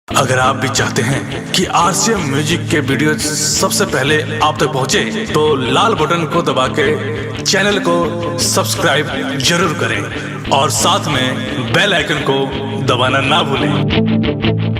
अगर आप भी चाहते हैं कि आरसीएम म्यूजिक के वीडियो सबसे पहले आप तक पहुंचे, तो लाल बटन को दबा के चैनल को सब्सक्राइब जरूर करें और साथ में बेल आइकन को दबाना ना भूलें।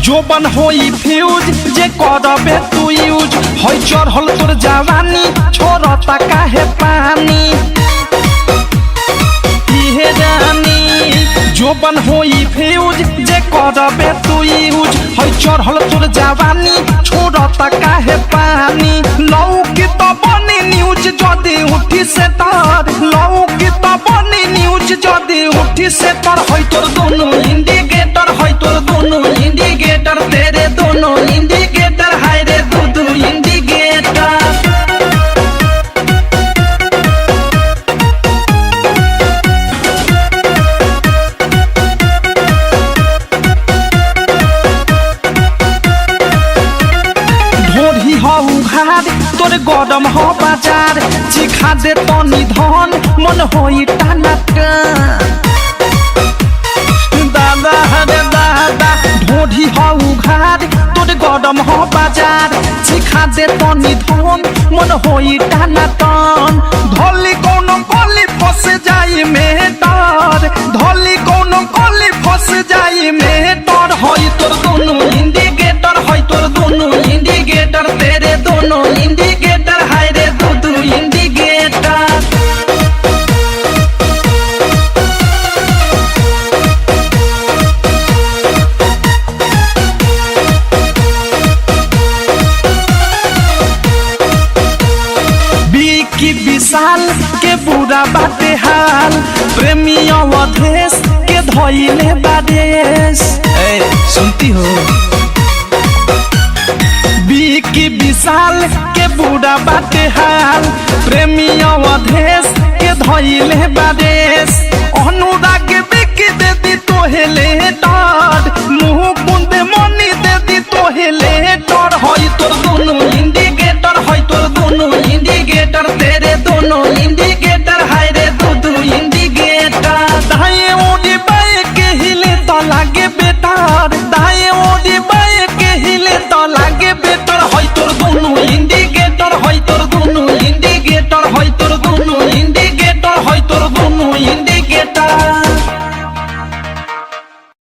जोबन होई फ्यूज जे करबे तू यूज होई चढ़ल तोर जवानी छोड़ता काहे पानी इहे रानी। जोबन होई फ्यूज जे करबे तू यूज होई चढ़ल तोर जवानी छोड़ता काहे पानी। लौकी तो बनी न्यूज जदी उठी से तार, लौकी तो बनी न्यूज जदी उठी से तार। होई तोर दोनों इंडिकेटर, होई तोर दोनों इंडिकेटर, तेरे दोनों इंडिकेटर, हाय रे दो इंडिकेटर। ढोरी हो उघार तोरे गरम हो बाजार, चिखा दे तनी धन मन होई टाना दादा हरे दादा। ढोरी हो उघार तोरे गरम हो बाजार, चिखा दे तनी धन मन होई टाना टन। धोली कोनो कोली फस जाई में तार, धोली कोनो कोली फस जाई में तार। होई तोर दोनों इंडिकेटर, होई तोर दोनों इंडिकेटर, तेरे दोनों इंडिकेटर, हाय रे दो इंडिकेटर। की विशाल के बुरा बाटे हाल, प्रेमी अवधेश के धोइले बादेश। सुनती हो की विशाल के बुरा बाटे हाल, प्रेमी अवधेश के धोइले बादेश। अनुराग